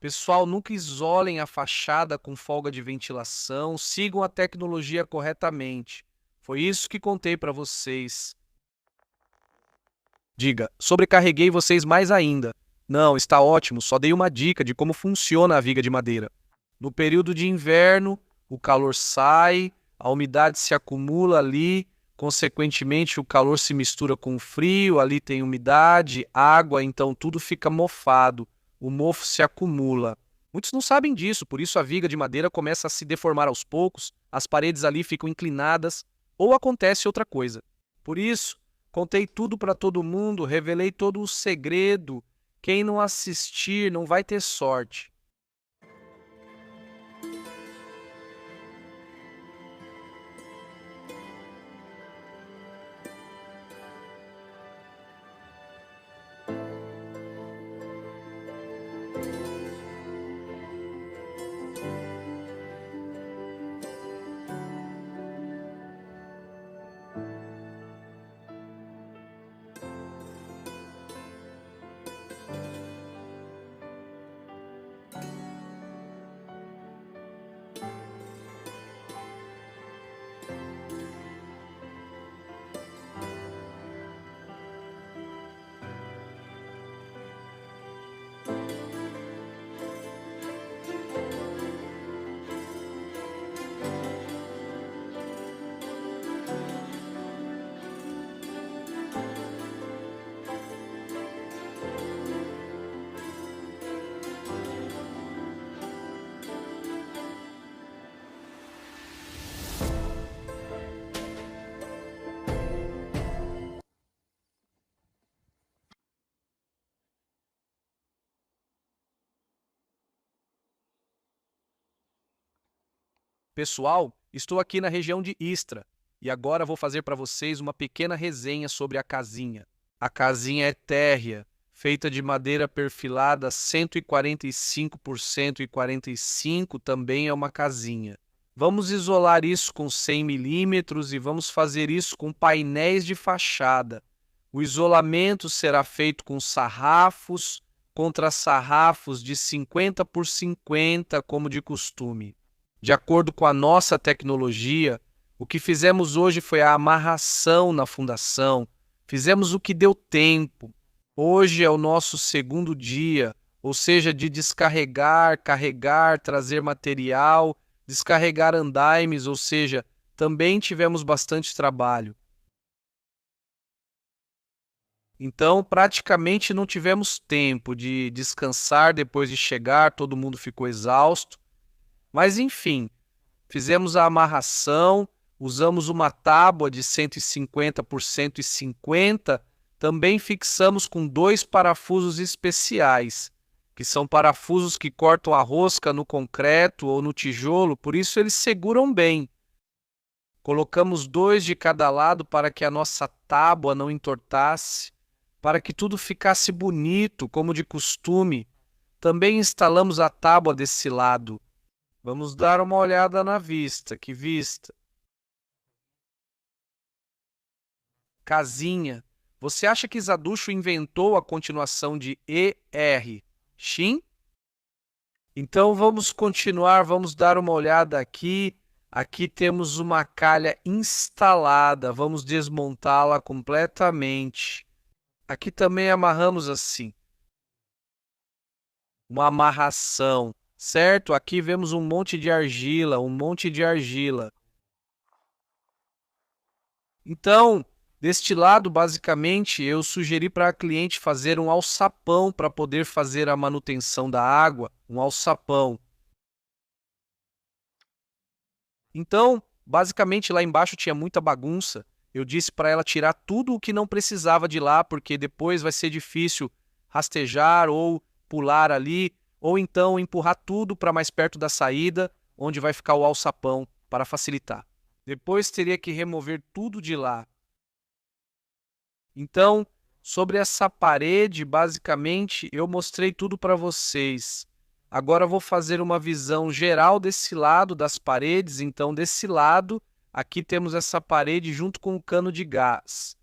Pessoal, nunca isolem a fachada com folga de ventilação, sigam a tecnologia corretamente. Foi isso que contei para vocês. Diga, sobrecarreguei vocês mais ainda. Não, está ótimo, só dei uma dica de como funciona a viga de madeira. No período de inverno, o calor sai, a umidade se acumula ali, consequentemente o calor se mistura com o frio, ali tem umidade, água, então tudo fica mofado, o mofo se acumula. Muitos não sabem disso, por isso a viga de madeira começa a se deformar aos poucos, as paredes ali ficam inclinadas, ou acontece outra coisa. Por isso, contei tudo para todo mundo, revelei todo o segredo. Quem não assistir não vai ter sorte. Pessoal, estou aqui na região de Istra e agora vou fazer para vocês uma pequena resenha sobre a casinha. A casinha é térrea, feita de madeira perfilada 145 por 145, também é uma casinha. Vamos isolar isso com 100 milímetros e vamos fazer isso com painéis de fachada. O isolamento será feito com sarrafos contra sarrafos de 50 por 50, como de costume. De acordo com a nossa tecnologia, o que fizemos hoje foi a amarração na fundação. Fizemos o que deu tempo. Hoje é o nosso segundo dia, ou seja, de descarregar, carregar, trazer material, descarregar andaimes, ou seja, também tivemos bastante trabalho. Então, praticamente não tivemos tempo de descansar depois de chegar, todo mundo ficou exausto. Mas, enfim, fizemos a amarração, usamos uma tábua de 150 por 150, também fixamos com 2 parafusos especiais, que são parafusos que cortam a rosca no concreto ou no tijolo, por isso eles seguram bem. Colocamos 2 de cada lado para que a nossa tábua não entortasse, para que tudo ficasse bonito, como de costume. Também instalamos a tábua desse lado. Vamos dar uma olhada na vista. Que vista? Casinha. Você acha que Zaducho inventou a continuação de ER? Shin? Então vamos continuar, vamos dar uma olhada aqui. Aqui temos uma calha instalada, vamos desmontá-la completamente. Aqui também amarramos assim, uma amarração, certo? Aqui vemos um monte de argila, um monte de argila. Então, deste lado, basicamente, eu sugeri para a cliente fazer um alçapão para poder fazer a manutenção da água, um alçapão. Então, basicamente, lá embaixo tinha muita bagunça. Eu disse para ela tirar tudo o que não precisava de lá, porque depois vai ser difícil rastejar ou pular ali, ou então empurrar tudo para mais perto da saída, onde vai ficar o alçapão, para facilitar. Depois teria que remover tudo de lá. Então, sobre essa parede, basicamente, eu mostrei tudo para vocês. Agora eu vou fazer uma visão geral desse lado das paredes. Então, desse lado, aqui temos essa parede junto com o cano de gás.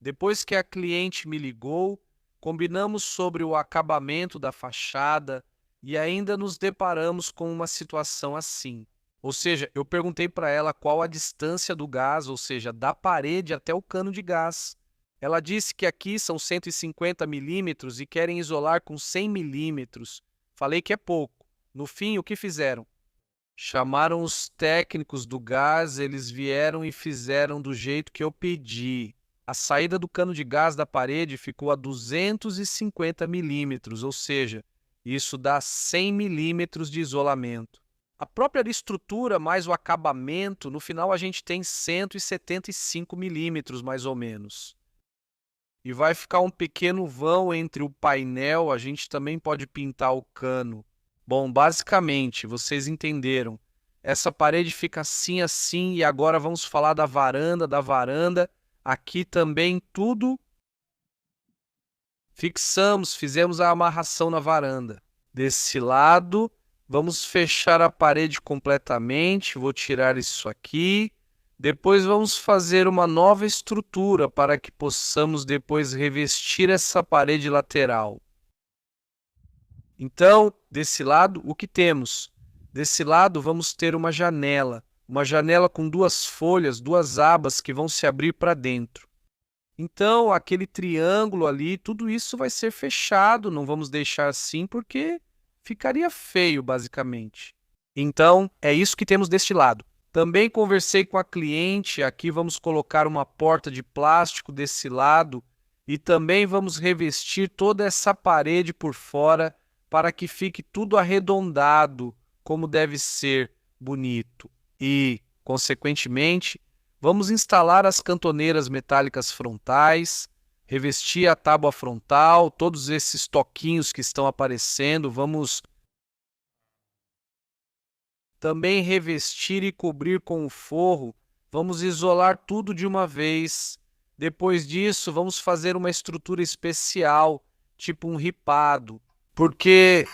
Depois que a cliente me ligou, Combinamos sobre o acabamento da fachada e ainda nos deparamos com uma situação assim. Ou seja, eu perguntei para ela qual a distância do gás, ou seja, da parede até o cano de gás. Ela disse que aqui são 150 milímetros e querem isolar com 100 milímetros. Falei que é pouco. No fim, o que fizeram? Chamaram os técnicos do gás, eles vieram e fizeram do jeito que eu pedi. A saída do cano de gás da parede ficou a 250 milímetros, ou seja, isso dá 100 milímetros de isolamento. A própria estrutura mais o acabamento, no final a gente tem 175 milímetros mais ou menos. E vai ficar um pequeno vão entre o painel, a gente também pode pintar o cano. Bom, basicamente, vocês entenderam. Essa parede fica assim, assim, e agora vamos falar da varanda, Aqui também tudo fixamos, fizemos a amarração na varanda. Desse lado, vamos fechar a parede completamente, vou tirar isso aqui. Depois vamos fazer uma nova estrutura para que possamos depois revestir essa parede lateral. Então, desse lado, o que temos? Desse lado, vamos ter uma janela com duas folhas, duas abas que vão se abrir para dentro. Então, aquele triângulo ali, tudo isso vai ser fechado, não vamos deixar assim porque ficaria feio, basicamente. Então, é isso que temos deste lado. Também conversei com a cliente, aqui vamos colocar uma porta de plástico desse lado e também vamos revestir toda essa parede por fora para que fique tudo arredondado, como deve ser, bonito. E, consequentemente, vamos instalar as cantoneiras metálicas frontais, revestir a tábua frontal, todos esses toquinhos que estão aparecendo, vamos também revestir e cobrir com o forro, vamos isolar tudo de uma vez. Depois disso, vamos fazer uma estrutura especial, tipo um ripado, porque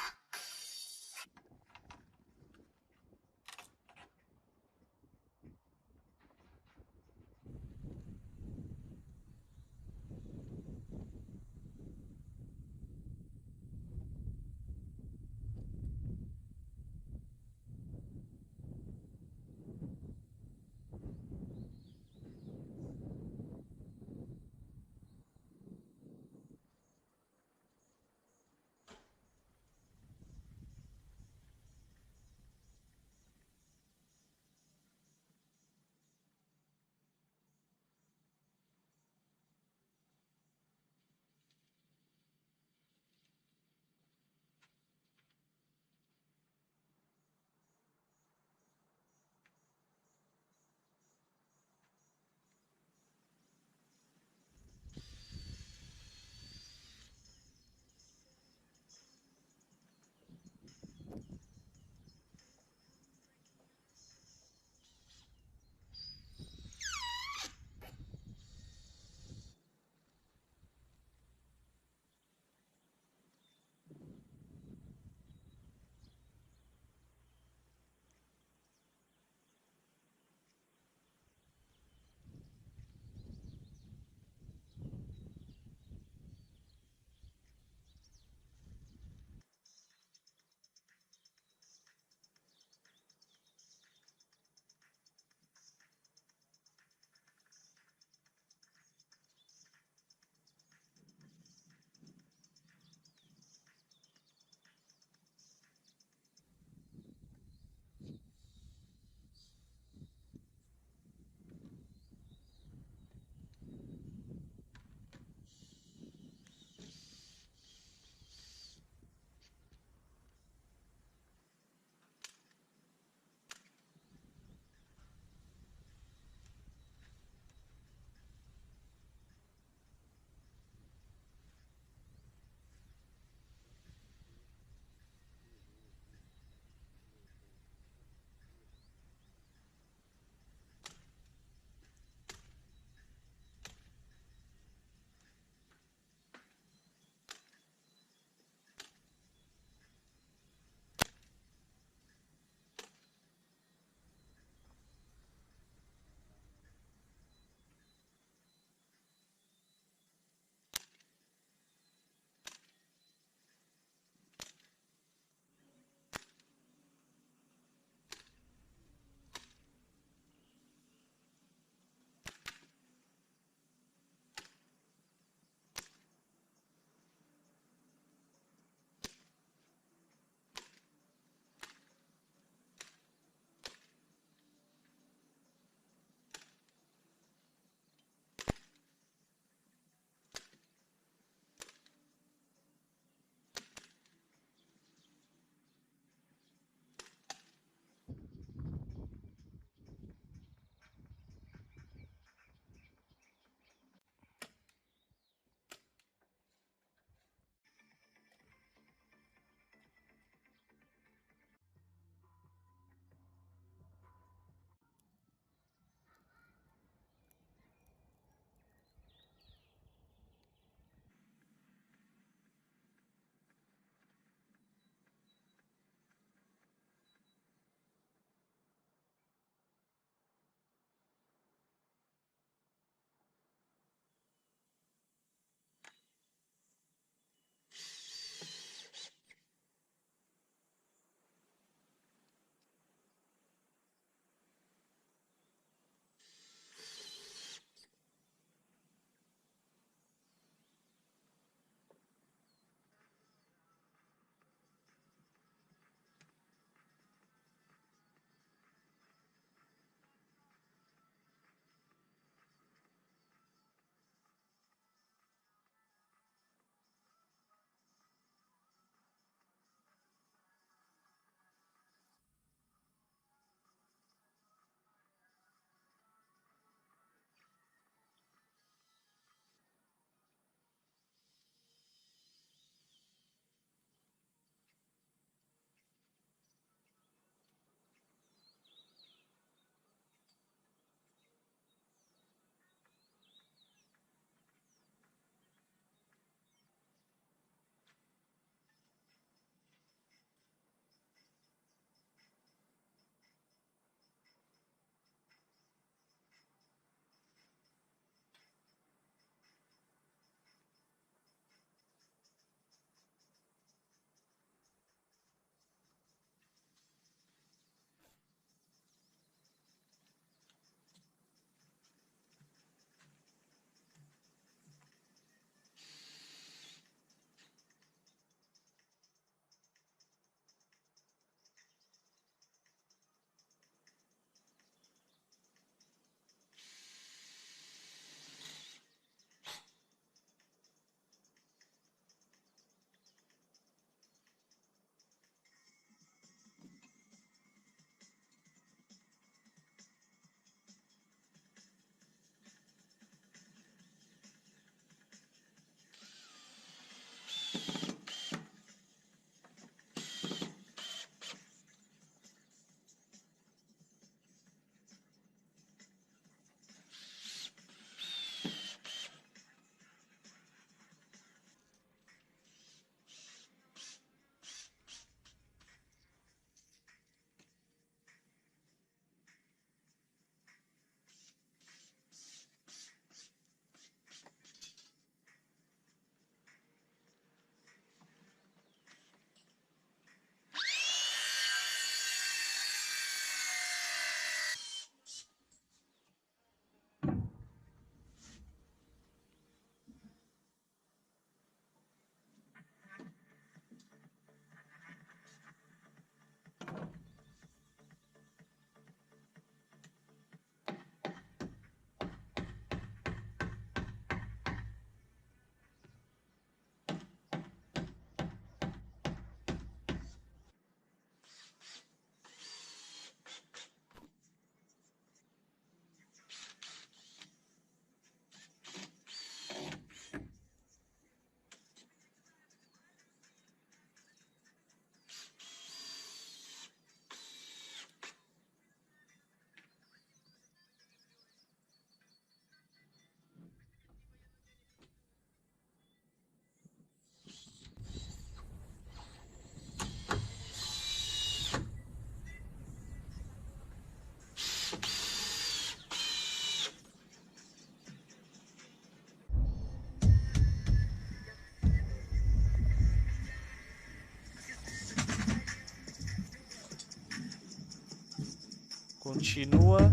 Continua.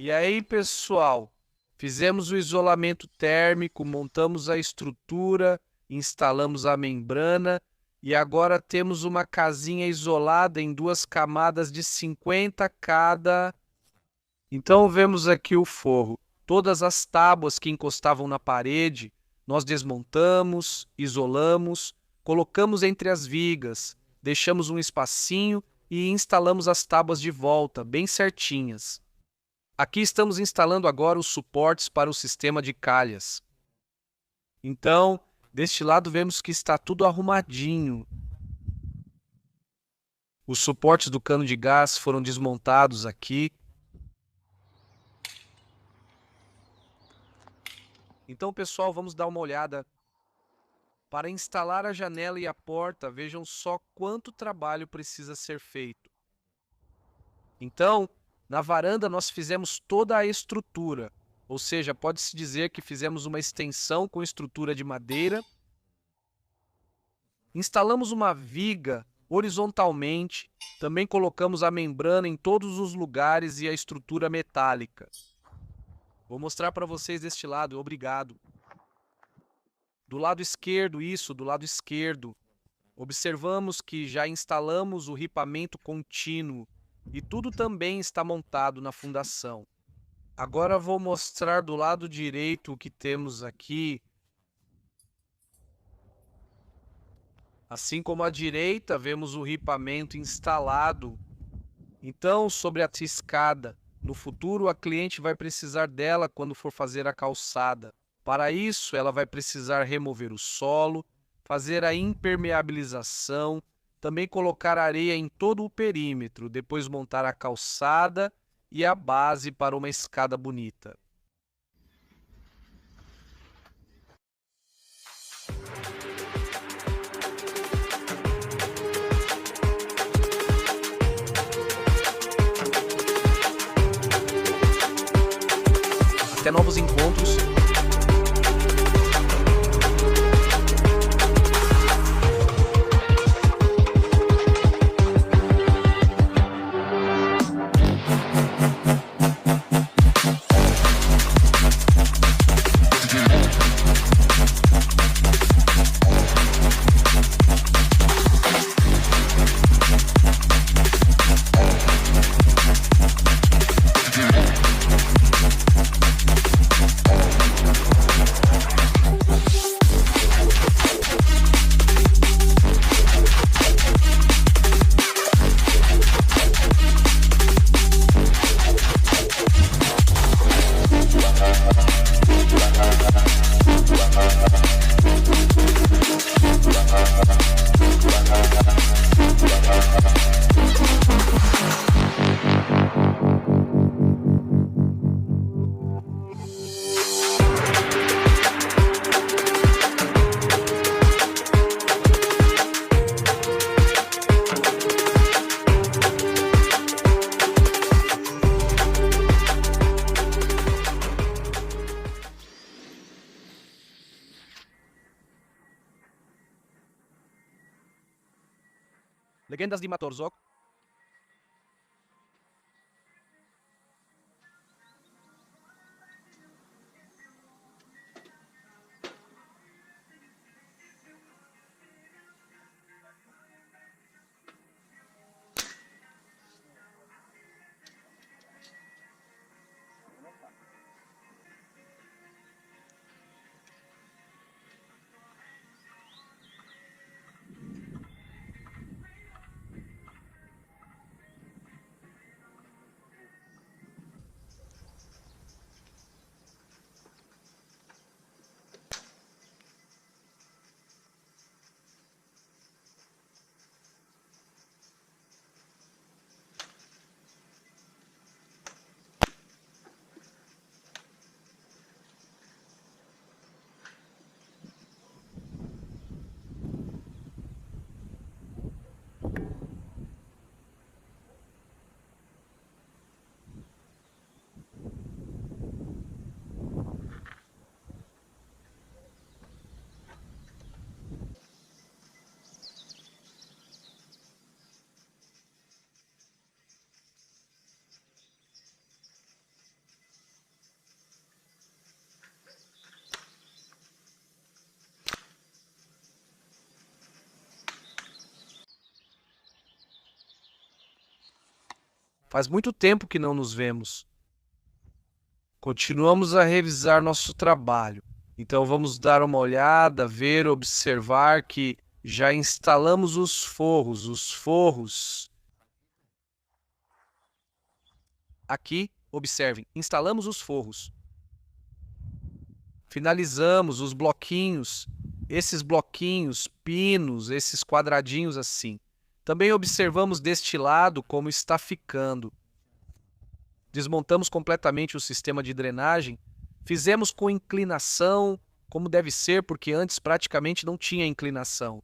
E aí, pessoal, fizemos o isolamento térmico, montamos a estrutura, instalamos a membrana e agora temos uma casinha isolada em 2 camadas de 50 cada. Então vemos aqui o forro. Todas as tábuas que encostavam na parede, nós desmontamos, isolamos, colocamos entre as vigas, deixamos um espacinho e instalamos as tábuas de volta, bem certinhas. Aqui estamos instalando agora os suportes para o sistema de calhas. Então, deste lado vemos que está tudo arrumadinho. Os suportes do cano de gás foram desmontados aqui. Então, pessoal, vamos dar uma olhada. Para instalar a janela e a porta, vejam só quanto trabalho precisa ser feito. Então, na varanda nós fizemos toda a estrutura, ou seja, pode-se dizer que fizemos uma extensão com estrutura de madeira. Instalamos uma viga horizontalmente, também colocamos a membrana em todos os lugares e a estrutura metálica. Vou mostrar para vocês deste lado, obrigado. Do lado esquerdo, do lado esquerdo, observamos que já instalamos o ripamento contínuo e tudo também está montado na fundação. Agora vou mostrar do lado direito o que temos aqui. Assim como à direita, vemos o ripamento instalado. Então, sobre a escada, no futuro a cliente vai precisar dela quando for fazer a calçada. Para isso, ela vai precisar remover o solo, fazer a impermeabilização, também colocar areia em todo o perímetro, depois montar a calçada e a base para uma escada bonita. Até novos encontros. Legendas de Matorzok. Faz muito tempo que não nos vemos. Continuamos a revisar nosso trabalho. Então vamos dar uma olhada, ver, observar que já instalamos os forros. Os forros. Aqui, observem, instalamos os forros. Finalizamos os bloquinhos, esses bloquinhos, pinos, esses quadradinhos assim. Também observamos deste lado como está ficando. Desmontamos completamente o sistema de drenagem, fizemos com inclinação, como deve ser, porque antes praticamente não tinha inclinação.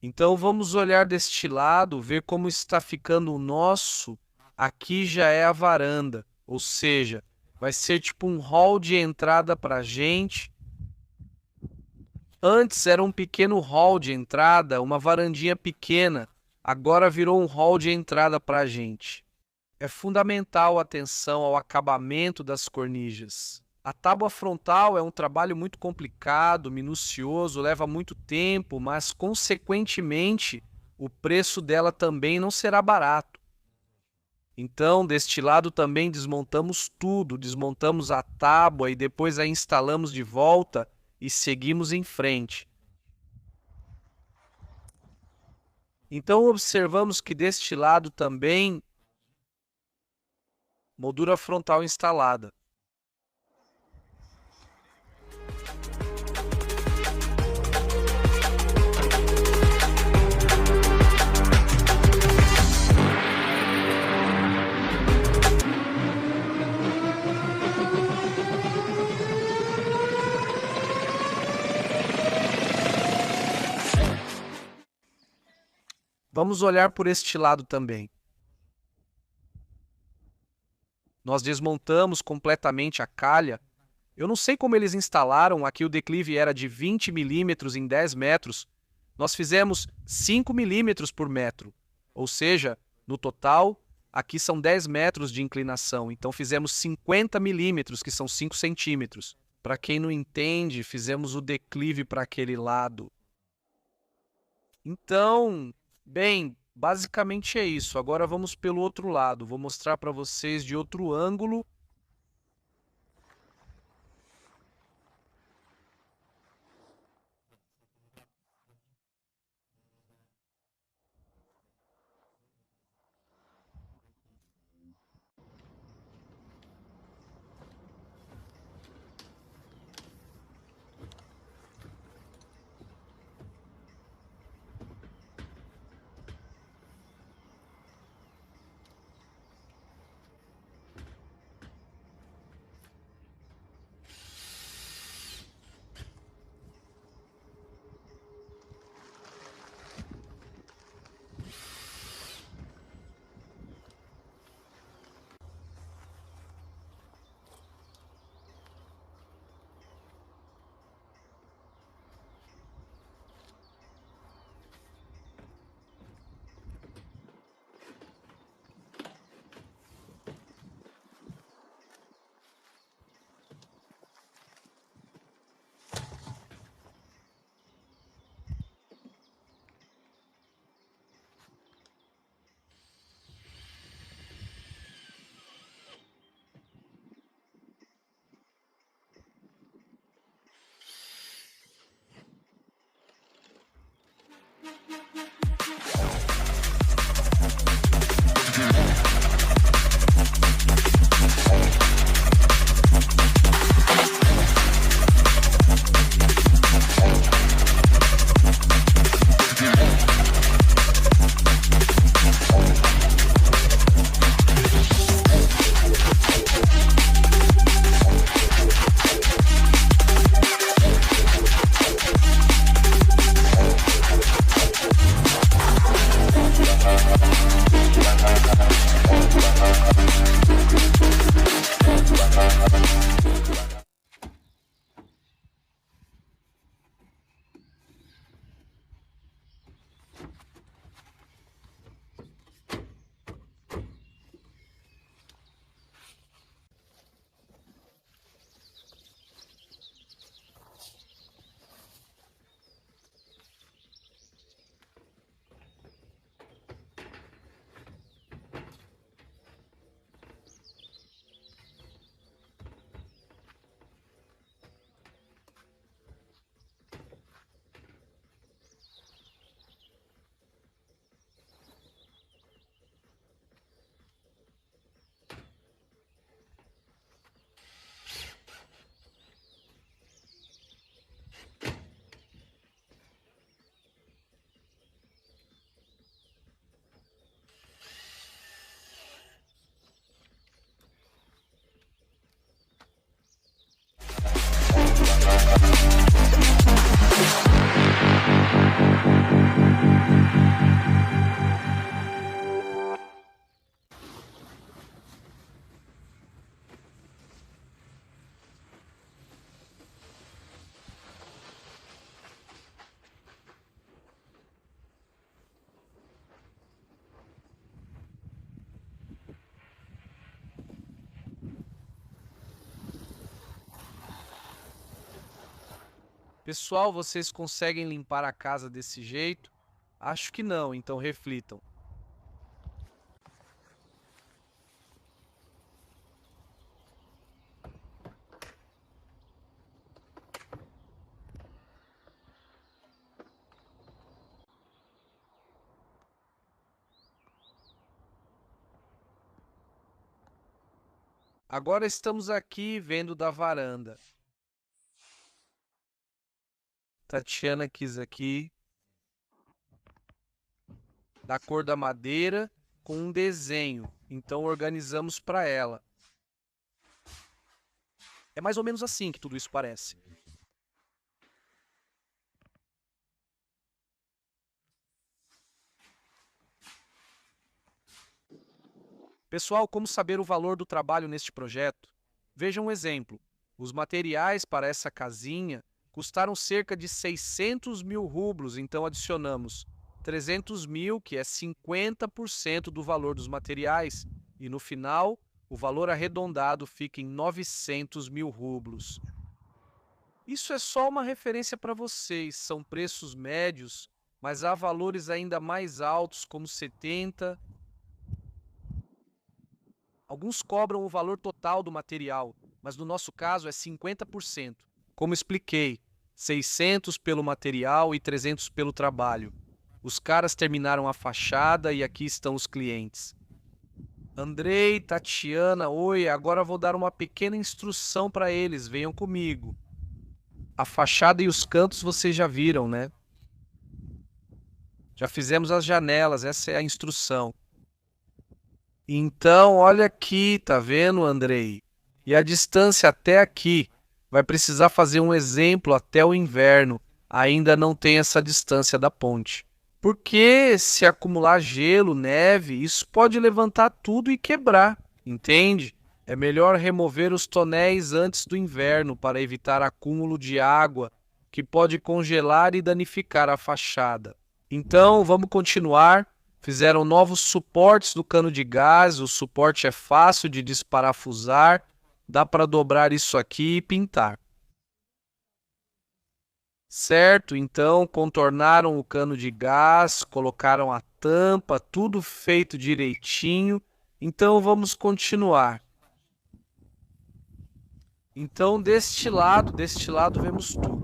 Então vamos olhar deste lado, ver como está ficando o nosso. Aqui já é a varanda, ou seja, vai ser tipo um hall de entrada para a gente. Antes era um pequeno hall de entrada, uma varandinha pequena. Agora virou um hall de entrada para a gente. É fundamental a atenção ao acabamento das cornijas. A tábua frontal é um trabalho muito complicado, minucioso, leva muito tempo, mas, consequentemente, o preço dela também não será barato. Então, deste lado também desmontamos tudo, desmontamos a tábua e depois a instalamos de volta e seguimos em frente. Então, observamos que deste lado também moldura frontal instalada. Vamos olhar por este lado também. Nós desmontamos completamente a calha. Eu não sei como eles instalaram, aqui o declive era de 20 milímetros em 10 metros. Nós fizemos 5 milímetros por metro, ou seja, no total, aqui são 10 metros de inclinação, então fizemos 50 milímetros, que são 5 centímetros. Para quem não entende, fizemos o declive para aquele lado. Então, bem, basicamente é isso. Agora vamos pelo outro lado. Vou mostrar para vocês de outro ângulo. Pessoal, vocês conseguem limpar a casa desse jeito? Acho que não, então reflitam. Agora estamos aqui vendo da varanda. Tatiana quis aqui da cor da madeira com um desenho, então organizamos para ela. É mais ou menos assim que tudo isso parece. Pessoal, como saber o valor do trabalho neste projeto? Veja um exemplo. Os materiais para essa casinha custaram cerca de 600 mil rublos, então adicionamos 300 mil, que é 50% do valor dos materiais, e no final, o valor arredondado fica em 900 mil rublos. Isso é só uma referência para vocês, são preços médios, mas há valores ainda mais altos, como 70. Alguns cobram o valor total do material, mas no nosso caso é 50%. Como expliquei, 600 pelo material e 300 pelo trabalho. Os caras terminaram a fachada e aqui estão os clientes. Andrei, Tatiana, oi, agora vou dar uma pequena instrução para eles, venham comigo. A fachada e os cantos vocês já viram, né? Já fizemos as janelas, essa é a instrução. Então, olha aqui, tá vendo, Andrei? E a distância até aqui. Vai precisar fazer um exemplo até o inverno. Ainda não tem essa distância da ponte. Porque se acumular gelo, neve, isso pode levantar tudo e quebrar, entende? É melhor remover os tonéis antes do inverno para evitar acúmulo de água que pode congelar e danificar a fachada. Então, vamos continuar. Fizeram novos suportes do cano de gás, o suporte é fácil de desparafusar, dá para dobrar isso aqui e pintar. Certo, então contornaram o cano de gás, colocaram a tampa, tudo feito direitinho. Então vamos continuar. Então deste lado vemos tudo.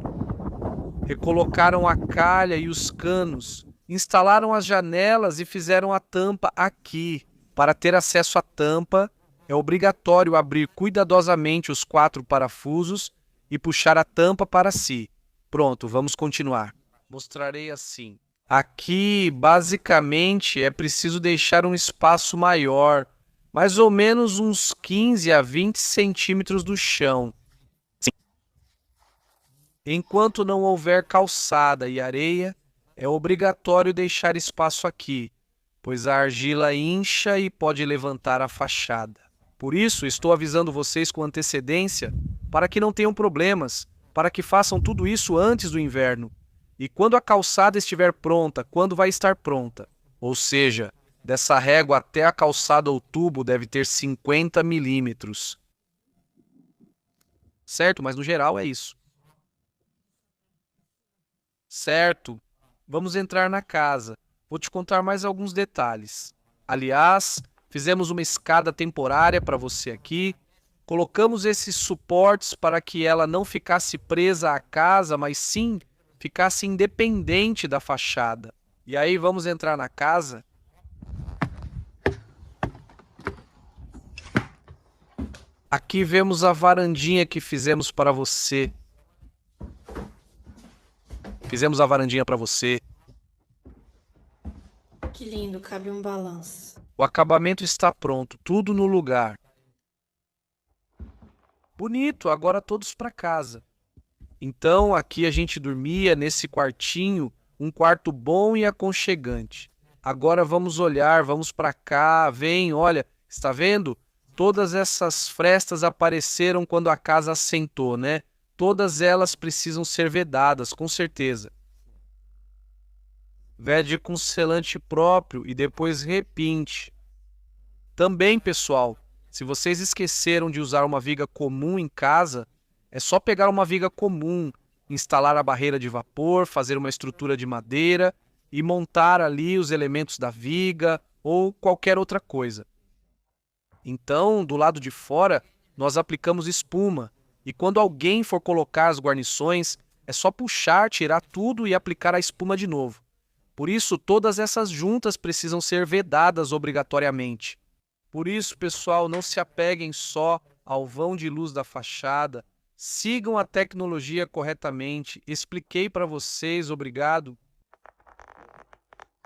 Recolocaram a calha e os canos. Instalaram as janelas e fizeram a tampa aqui. Para ter acesso à tampa, é obrigatório abrir cuidadosamente os 4 parafusos e puxar a tampa para si. Pronto, vamos continuar. Mostrarei assim. Aqui, basicamente, é preciso deixar um espaço maior, mais ou menos uns 15 a 20 centímetros do chão. Enquanto não houver calçada e areia, é obrigatório deixar espaço aqui, pois a argila incha e pode levantar a fachada. Por isso, estou avisando vocês com antecedência para que não tenham problemas, para que façam tudo isso antes do inverno. E quando a calçada estiver pronta, quando vai estar pronta? Ou seja, dessa régua até a calçada ou tubo deve ter 50 milímetros. Certo, mas no geral é isso. Certo. Vamos entrar na casa. Vou te contar mais alguns detalhes. Aliás, fizemos uma escada temporária para você aqui. Colocamos esses suportes para que ela não ficasse presa à casa, mas sim ficasse independente da fachada. E aí vamos entrar na casa. Aqui vemos a varandinha que fizemos para você. Fizemos a varandinha para você. Que lindo, cabe um balanço. O acabamento está pronto, tudo no lugar. Bonito, agora todos para casa. Então, aqui a gente dormia nesse quartinho, um quarto bom e aconchegante. Agora vamos olhar, vamos para cá, vem, olha, está vendo? Todas essas frestas apareceram quando a casa assentou, né? Todas elas precisam ser vedadas, com certeza. Vede com selante próprio e depois repinte. Também, pessoal, se vocês esqueceram de usar uma viga comum em casa, é só pegar uma viga comum, instalar a barreira de vapor, fazer uma estrutura de madeira e montar ali os elementos da viga ou qualquer outra coisa. Então, do lado de fora, nós aplicamos espuma e quando alguém for colocar as guarnições, é só puxar, tirar tudo e aplicar a espuma de novo. Por isso, todas essas juntas precisam ser vedadas obrigatoriamente. Por isso, pessoal, não se apeguem só ao vão de luz da fachada. Sigam a tecnologia corretamente. Expliquei para vocês, obrigado.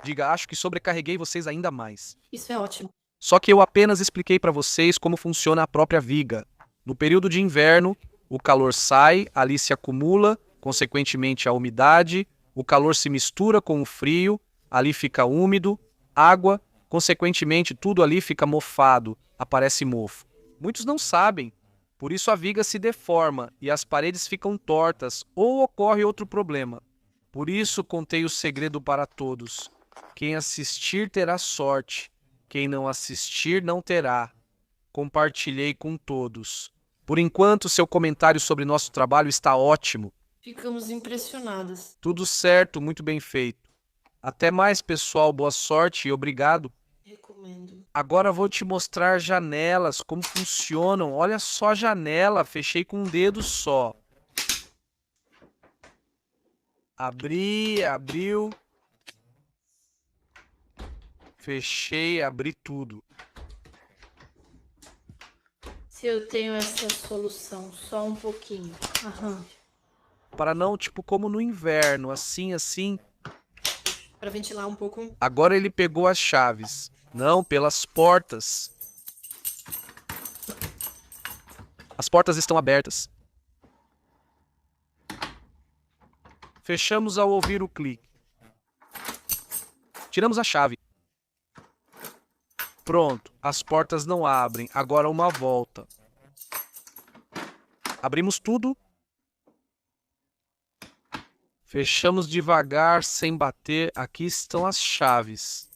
Diga, acho que sobrecarreguei vocês ainda mais. Isso é ótimo. Só que eu apenas expliquei para vocês como funciona a própria viga. No período de inverno, o calor sai, ali se acumula, consequentemente a umidade, o calor se mistura com o frio, ali fica úmido, água, consequentemente tudo ali fica mofado, aparece mofo. Muitos não sabem, por isso a viga se deforma e as paredes ficam tortas ou ocorre outro problema. Por isso contei o segredo para todos. Quem assistir terá sorte, quem não assistir não terá. Compartilhei com todos. Por enquanto, seu comentário sobre nosso trabalho está ótimo. Ficamos impressionadas. Tudo certo, muito bem feito. Até mais, pessoal. Boa sorte e obrigado. Recomendo. Agora vou te mostrar janelas, como funcionam. Olha só a janela, fechei com um dedo só. Abriu. Fechei, abri tudo. Se eu tenho essa solução, só um pouquinho. Aham. Para não, como no inverno, assim. Para ventilar um pouco. Agora ele pegou as chaves. Não, pelas portas. As portas estão abertas. Fechamos ao ouvir o clique. Tiramos a chave. Pronto, as portas não abrem. Agora uma volta. Abrimos tudo. Fechamos devagar, sem bater. Aqui estão as chaves.